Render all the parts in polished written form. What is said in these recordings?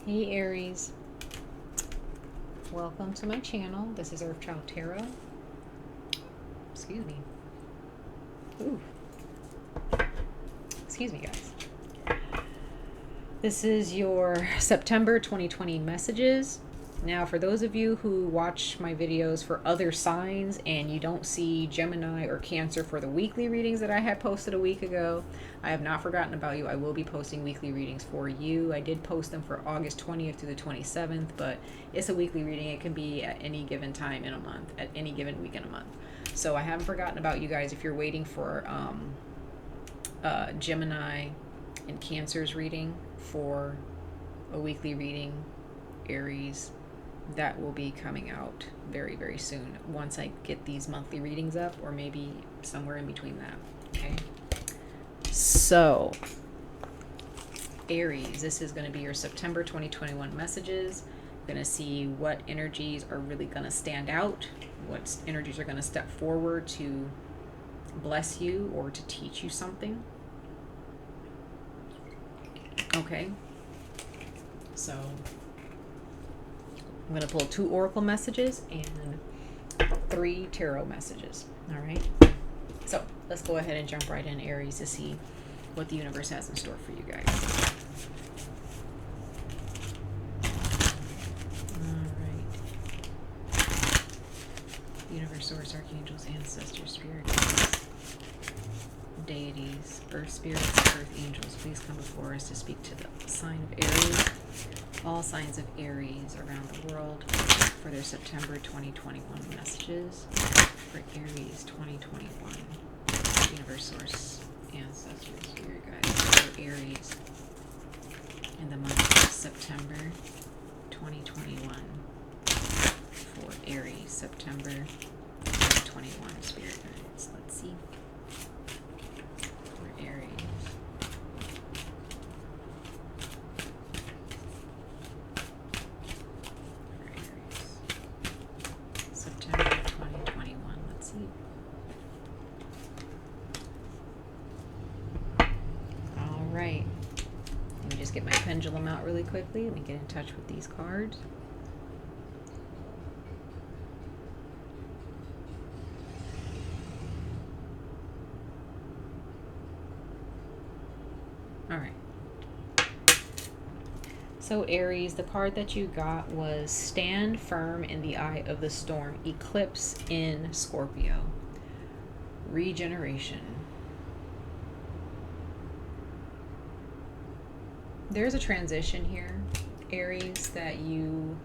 Hey Aries, welcome to my channel. This is Earth Child Tarot. Excuse me. Ooh. Excuse me, guys. This is your September 2020 messages. Now, for those of you who watch my videos for other signs and you don't see Gemini or Cancer for the weekly readings that I had posted a week ago, I have not forgotten about you. I will be posting weekly readings for you. I did post them for August 20th through the 27th, but it's a weekly reading. It can be at any given time in a month, at any given week in a month. So I haven't forgotten about you guys. If you're waiting for Gemini and Cancer's reading for a weekly reading, Aries, that will be coming out very, very soon once I get these monthly readings up, or maybe somewhere in between that. Okay. So, Aries, this is going to be your September 2021 messages. Going to see what energies are really going to stand out, what energies are going to step forward to bless you or to teach you something. Okay. So, I'm going to pull 2 oracle messages and 3 tarot messages. All right. So let's go ahead and jump right in, Aries, to see what the universe has in store for you guys. All right. Universe, source, archangels, ancestors, spirit guides, deities, earth spirits, earth angels, please come before us to speak to the sign of Aries. All signs of Aries around the world for their September 2021 messages for Aries 2021. Universe, source, ancestors, spirit guides for Aries in the month of September 2021. For Aries, September 2021, spirit guides. Let's see. For Aries. Right. Let me just get my pendulum out really quickly. Let me get in touch with these cards. All right. So Aries, the card that you got was Stand Firm in the Eye of the Storm, Eclipse in Scorpio, Regeneration. There's a transition here, Aries, that you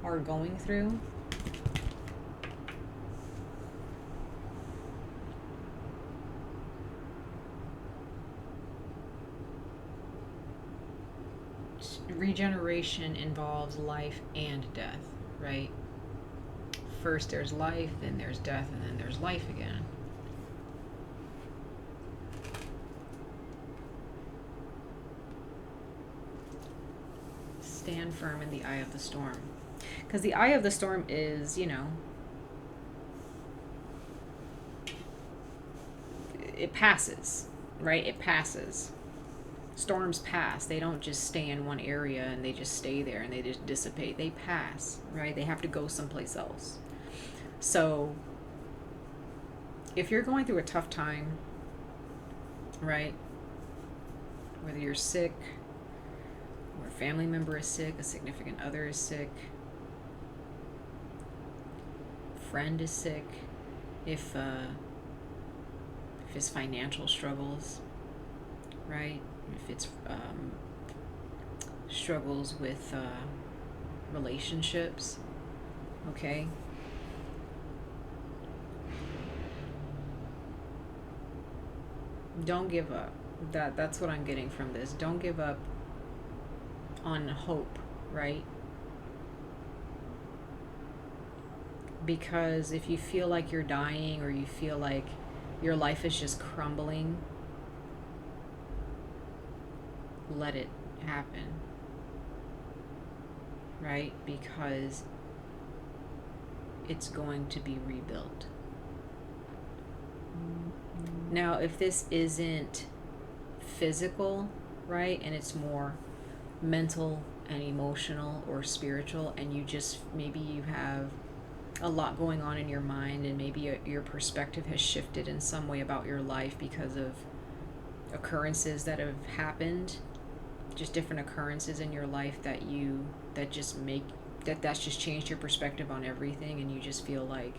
are going through. Regeneration involves life and death, right? First there's life, then there's death, and then there's life again. Stand firm in the eye of the storm. Because the eye of the storm is, you know, it passes, right? It passes. Storms pass. They don't just stay in one area and they just stay there and they just dissipate. They pass, right? They have to go someplace else. So if you're going through a tough time, right? Whether you're sick, or a family member is sick, a significant other is sick, friend is sick, if it's financial struggles, right? If it's struggles with relationships, okay? Don't give up. That's what I'm getting from this. Don't give up on hope, right? Because if you feel like you're dying or you feel like your life is just crumbling, let it happen, right? Because it's going to be rebuilt. Now, if this isn't physical, right, and it's more mental and emotional or spiritual, and you just, maybe you have a lot going on in your mind, and maybe your perspective has shifted in some way about your life because of occurrences that have happened, just different occurrences in your life that's just changed your perspective on everything, and you just feel like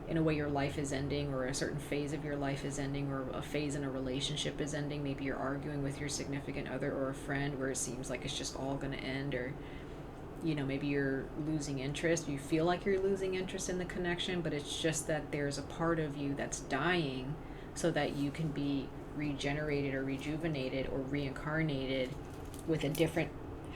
in a way your life is ending, or a certain phase of your life is ending, or a phase in a relationship is ending. Maybe you're arguing with your significant other or a friend where it seems like it's just all going to end, or maybe you're losing interest. You feel like you're losing interest in the connection, but it's just that there's a part of you that's dying so that you can be regenerated or rejuvenated or reincarnated with a different,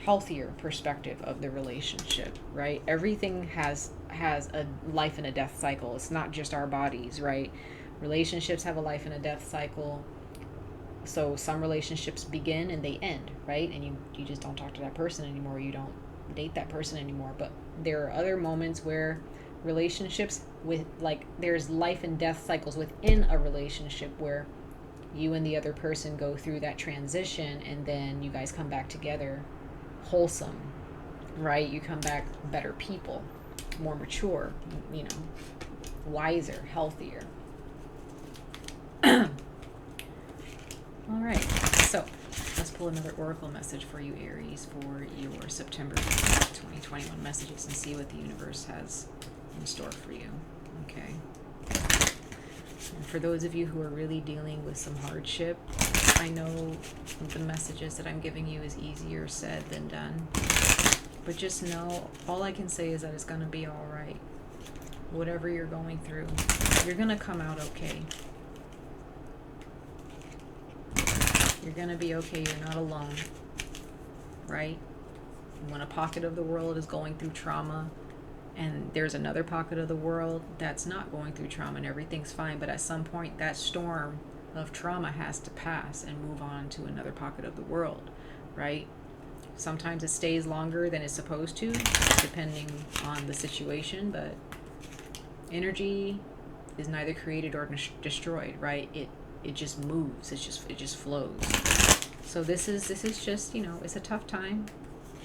healthier perspective of the relationship, right? Everything has a life and a death cycle. It's not just our bodies, right? Relationships have a life and a death cycle. So some relationships begin and they end, right? And you just don't talk to that person anymore. You don't date that person anymore. But there are other moments where relationships there's life and death cycles within a relationship where you and the other person go through that transition, and then you guys come back together wholesome, right? You come back better people, more mature, wiser, healthier. All right, so let's pull another oracle message for you, Aries, for your September 2021 messages, and see what the universe has in store for you. Okay. And for those of you who are really dealing with some hardship, I know the messages that I'm giving you is easier said than done. But just know, all I can say is that it's going to be all right. Whatever you're going through, you're going to come out okay. You're going to be okay. You're not alone, right? When a pocket of the world is going through trauma, and there's another pocket of the world that's not going through trauma and everything's fine, but at some point that storm of trauma has to pass and move on to another pocket of the world, right? Sometimes it stays longer than it's supposed to, depending on the situation, but energy is neither created or destroyed, right? It just moves. It just flows. So this is just, it's a tough time.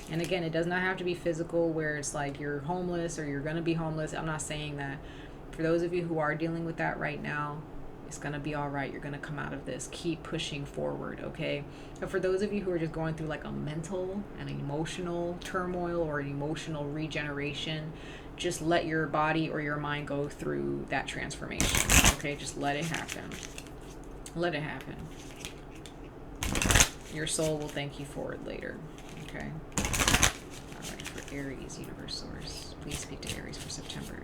And again, it does not have to be physical where it's like you're homeless or you're going to be homeless. I'm not saying that. For those of you who are dealing with that right now, it's going to be all right. You're going to come out of this. Keep pushing forward, okay? But for those of you who are just going through like a mental and emotional turmoil or an emotional regeneration, just let your body or your mind go through that transformation, okay? Just let it happen. Let it happen. Your soul will thank you for it later, okay? All right, for Aries, Universe Source, please speak to Aries for September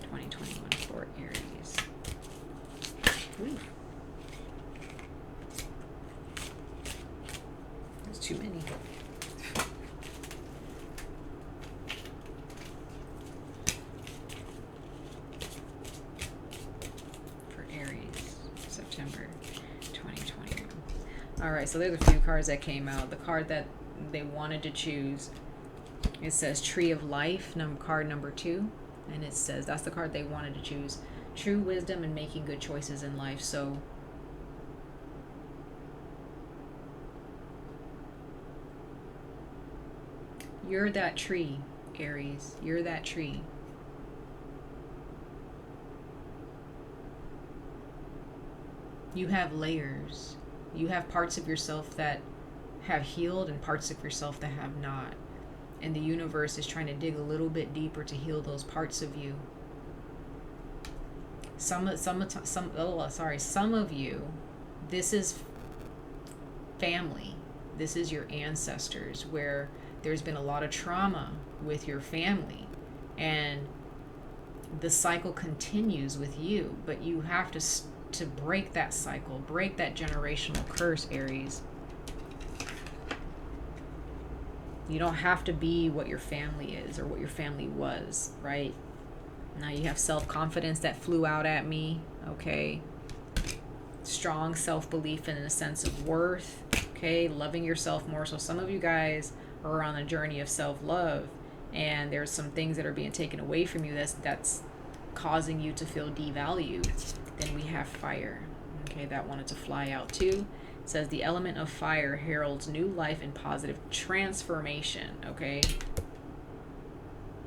2021 for Aries. Ooh. There's too many. For Aries, September 2021. All right, so there's a few cards that came out. The card that they wanted to choose, it says Tree of Life, card number 2. And it says that's the card they wanted to choose. True wisdom and making good choices in life. So you're that tree, Aries. You're that tree. You have layers. You have parts of yourself that have healed and parts of yourself that have not. And the universe is trying to dig a little bit deeper to heal those parts of you. Some of you, this is family. This is your ancestors, where there's been a lot of trauma with your family, and the cycle continues with you, but you have to break that cycle, break that generational curse, Aries. You don't have to be what your family is or what your family was, right? Now you have self-confidence that flew out at me, okay? Strong self-belief and a sense of worth, okay? Loving yourself more. So some of you guys are on a journey of self-love, and there's some things that are being taken away from you that's causing you to feel devalued. Then we have fire, okay? That wanted to fly out too. It says the element of fire heralds new life and positive transformation, okay?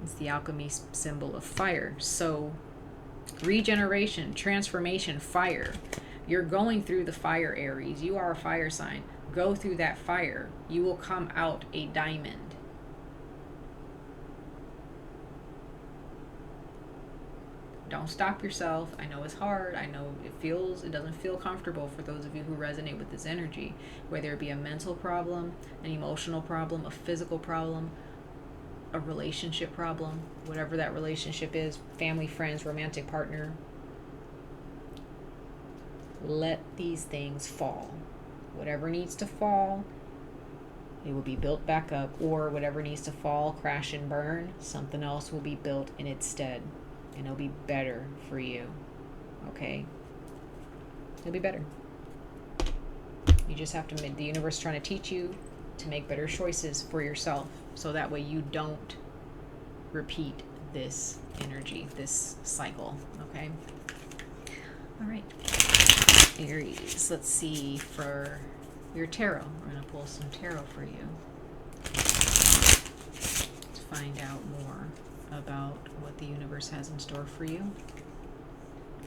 It's the alchemy symbol of fire. So regeneration, transformation, fire. You're going through the fire, Aries. You are a fire sign. Go through that fire. You will come out a diamond. Don't stop yourself. I know it's hard. I know it doesn't feel comfortable for those of you who resonate with this energy, whether it be a mental problem, an emotional problem, a physical problem, a relationship problem, whatever that relationship is, family, friends, romantic partner. Let these things fall. Whatever needs to fall, it will be built back up, or whatever needs to fall, crash and burn, something else will be built in its stead. And it'll be better for you, okay? It'll be better. You just have to, the universe is trying to teach you to make better choices for yourself, so that way you don't repeat this energy, this cycle, okay? All right, Aries, let's see for your tarot. We're gonna pull some tarot for you to find out more about what the universe has in store for you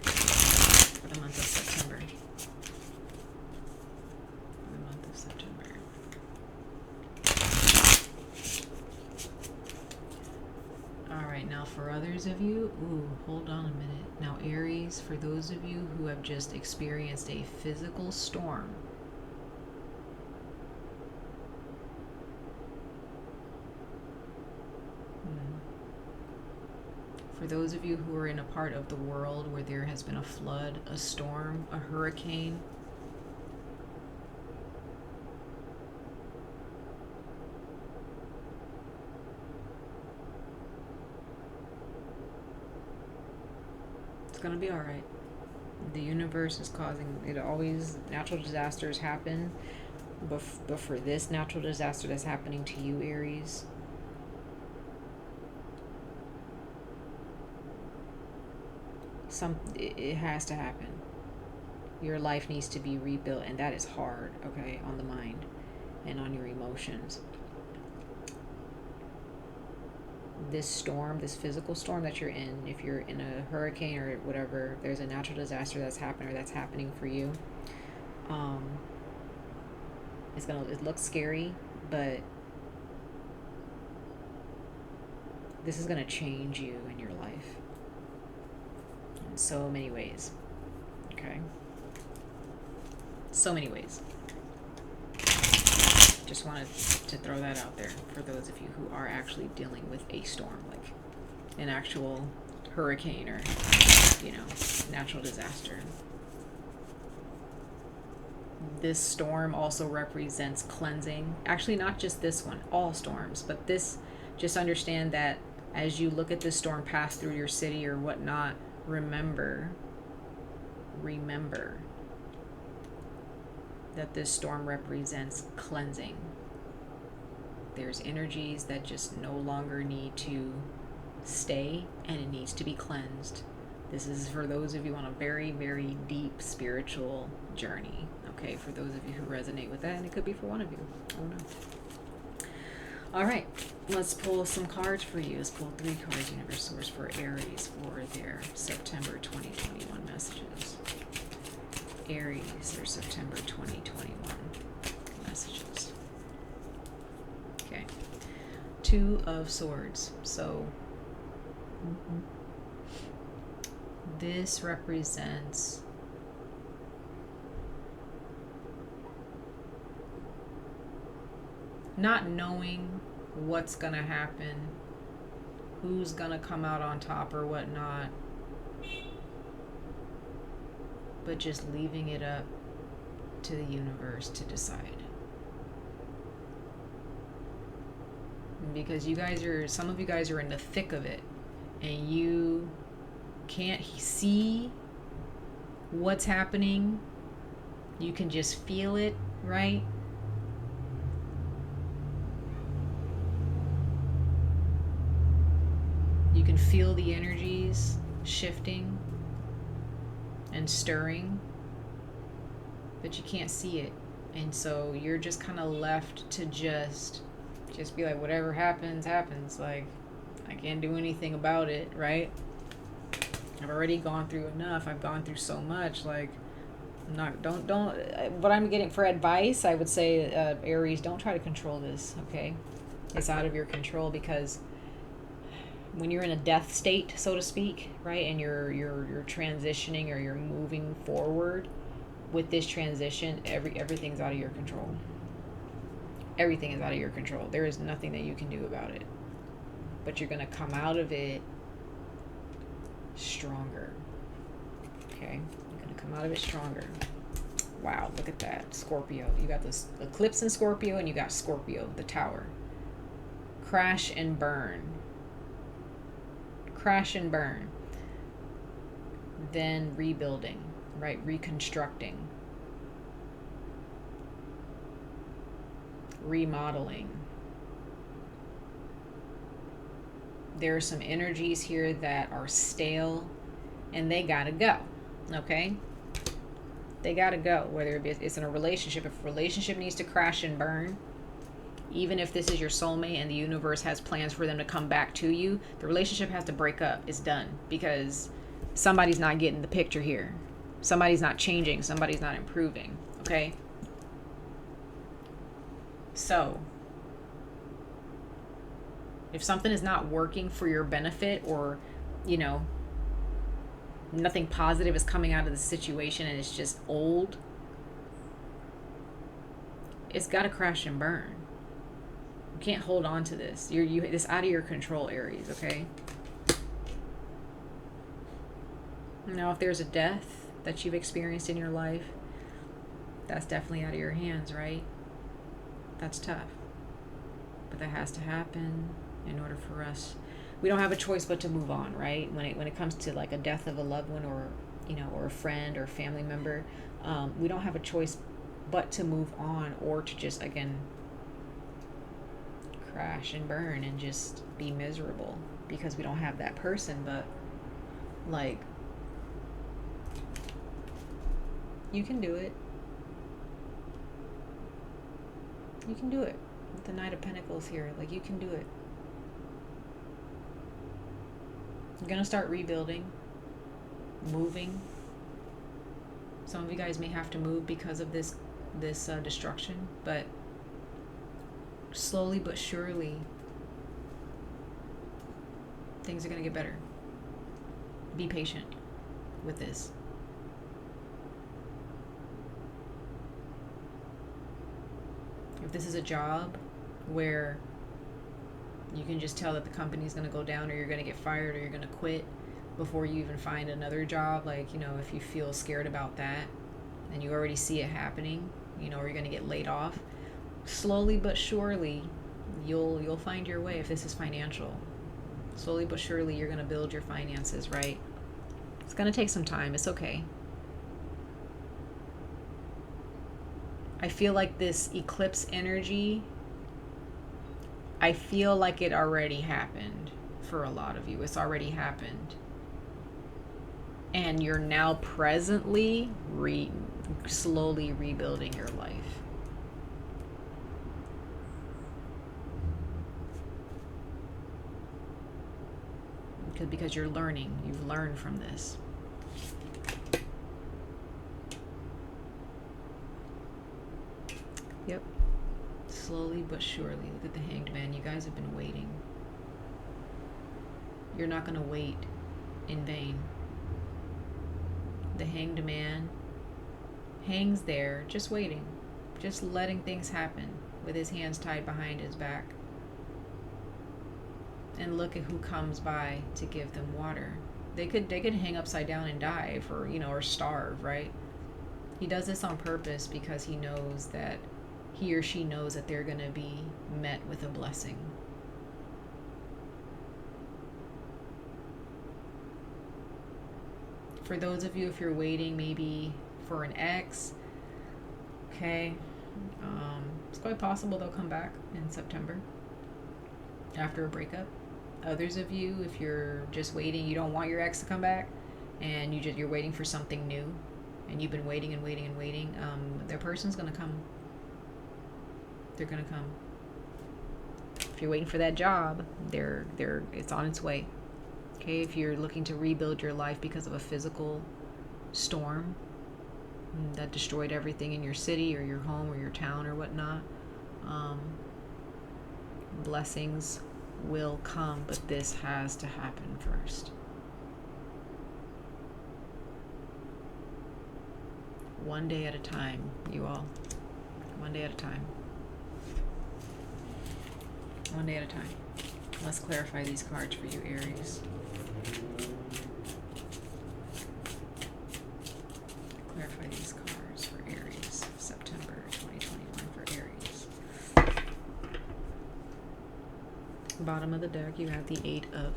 for the month of September. All right, now for others of you, hold on a minute. Now Aries, for those of you who have just experienced a physical storm, for those of you who are in a part of the world where there has been a flood, a storm, a hurricane, it's going to be all right. The universe is causing it. Always, natural disasters happen, but for this natural disaster that's happening to you, Aries, it has to happen. Your life needs to be rebuilt, and that is hard, okay, on the mind and on your emotions. This storm, this physical storm that you're in, if you're in a hurricane or whatever, there's a natural disaster that's happened or that's happening for you. It looks scary, but this is gonna change you in your life in so many ways. Okay, so many ways. Just wanted to throw that out there for those of you who are actually dealing with a storm, like an actual hurricane or, natural disaster. This storm also represents cleansing. Actually, not just this one, all storms, but this, just understand that as you look at this storm pass through your city or whatnot, remember that this storm represents cleansing. There's energies that just no longer need to stay, and it needs to be cleansed. This is for those of you on a very, very deep spiritual journey. Okay, for those of you who resonate with that, and it could be for one of you. I don't know. All right, let's pull some cards for you. Let's pull 3 cards, Universe Source, for Aries for their September 2021 messages. Aries, their September 2021 messages. Okay, 2 of Swords. So this represents not knowing what's gonna happen, who's gonna come out on top or whatnot, but just leaving it up to the universe to decide. Because some of you guys are in the thick of it, and you can't see what's happening. You can just feel it, right? You can feel the energies shifting and stirring, but you can't see it. And so you're just kind of left to just be like, whatever happens, happens. Like, I can't do anything about it, right? I've already gone through enough. I've gone through so much. Like, don't. What I'm getting for advice, I would say, Aries, don't try to control this. Okay, it's out of your control, because when you're in a death state, so to speak, right, and you're transitioning, or you're moving forward with this transition, everything's out of your control. Everything is out of your control. There is nothing that you can do about it. But you're going to come out of it stronger. Okay? You're going to come out of it stronger. Wow, look at that. Scorpio. You got this eclipse in Scorpio, and you got Scorpio, the Tower. Crash and burn. Crash and burn. Then rebuilding, right? Reconstructing. Remodeling. There are some energies here that are stale, and they gotta go. Okay? They gotta go. Whether it's in a relationship, if a relationship needs to crash and burn, even if this is your soulmate and the universe has plans for them to come back to you, the relationship has to break up. It's done, because somebody's not getting the picture here. Somebody's not changing. Somebody's not improving. Okay? So, if something is not working for your benefit, or, you know, nothing positive is coming out of the situation and it's just old, it's got to crash and burn. You can't hold on to this. It's out of your control, Aries, okay? Now, if there's a death that you've experienced in your life, that's definitely out of your hands, right? That's tough. But that has to happen in order for us. We don't have a choice but to move on, right? When it comes to like a death of a loved one, or, you know, or a friend or family member, we don't have a choice but to move on, or to just, again, crash and burn and just be miserable because we don't have that person. But, like, you can do it. You can do it with the Knight of Pentacles here. Like, you can do it. You're gonna start rebuilding, moving. Some of you guys may have to move because of this destruction, but slowly but surely, things are gonna get better. Be patient with this. If this is a job where you can just tell that the company's going to go down, or you're going to get fired, or you're going to quit before you even find another job, like, you know, if you feel scared about that and you already see it happening, you know, or you're going to get laid off, slowly but surely you'll find your way. If this is financial, slowly but surely you're going to build your finances, right? It's going to take some time. It's okay. I feel like this eclipse energy, I feel like it already happened for a lot of you. It's already happened. And you're now presently slowly rebuilding your life. Because you're learning. You've learned from this. Yep. Slowly but surely. Look at the Hanged Man. You guys have been waiting. You're not going to wait in vain. The Hanged Man hangs there, just waiting, just letting things happen, with his hands tied behind his back. And look at who comes by to give them water. They could hang upside down and die, for, you know, or starve, right? He does this on purpose because he knows that he or she knows that they're going to be met with a blessing. For those of you, if you're waiting maybe for an ex, okay, it's quite possible they'll come back in September after a breakup. Others of you, if you're just waiting, you don't want your ex to come back, and you're waiting for something new, and you've been waiting and waiting and waiting, their person's going to come. They're gonna come. If you're waiting for that job, it's on its way. Okay, if you're looking to rebuild your life because of a physical storm that destroyed everything in your city or your home or your town or whatnot, blessings will come, but this has to happen first. One day at a time, you all. One day at a time. One day at a time. Let's clarify these cards for you, Aries. Clarify these cards for Aries, September 2021 for Aries. Bottom of the deck, you have the 8 of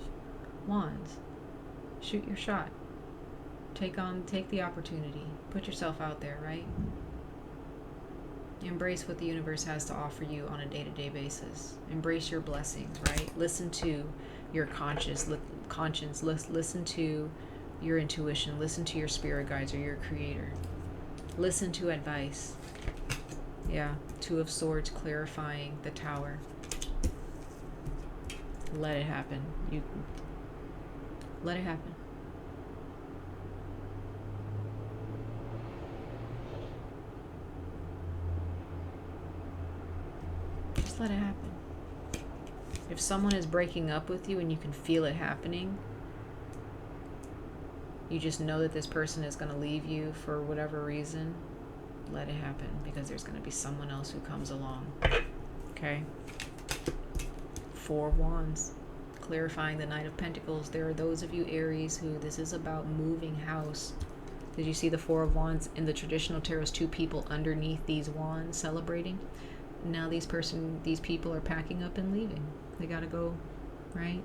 Wands. Shoot your shot. Take the opportunity. Put yourself out there, right? Embrace what the universe has to offer you on a day-to-day basis. Embrace your blessings, right? Listen to your conscience. Listen to your intuition. Listen to your spirit guides or your creator. Listen to advice. Yeah, 2 of Swords clarifying the Tower. Let it happen. Let it happen. Just let it happen. If someone is breaking up with you and you can feel it happening, you just know that this person is going to leave you for whatever reason, let it happen, because there's going to be someone else who comes along. Okay? 4 of Wands, clarifying the Knight of Pentacles. There are those of you, Aries, who this is about moving house. Did you see the 4 of Wands? In the traditional tarot, 2 people underneath these wands celebrating. Now these people are packing up and leaving. They gotta go, right?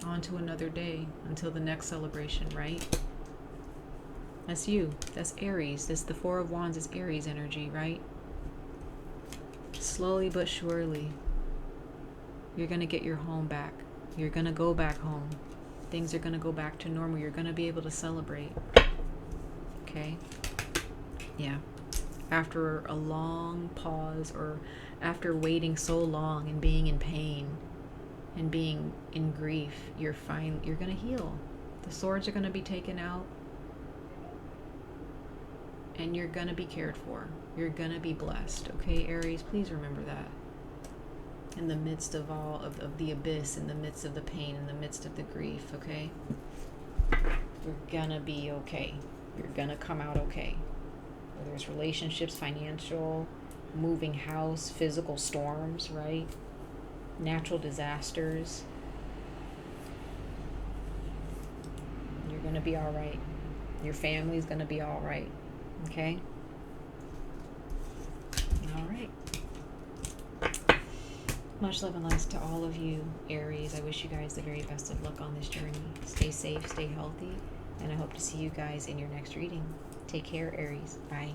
On to another day, until the next celebration, right? That's you. That's Aries. The 4 of Wands is Aries energy, right? Slowly but surely, you're going to get your home back. You're going to go back home. Things are going to go back to normal. You're going to be able to celebrate. Okay? Yeah. After a long pause, or after waiting so long and being in pain and being in grief, you're going to heal. The swords are going to be taken out. And you're going to be cared for. You're going to be blessed. Okay, Aries? Please remember that. In the midst of all of the abyss, in the midst of the pain, in the midst of the grief, okay? You're going to be okay. You're going to come out okay. Whether it's relationships, financial, moving house, physical storms, right? Natural disasters. You're going to be all right. Your family's going to be all right. Okay? All right. Much love and light to all of you, Aries. I wish you guys the very best of luck on this journey. Stay safe, stay healthy, and I hope to see you guys in your next reading. Take care, Aries. Bye.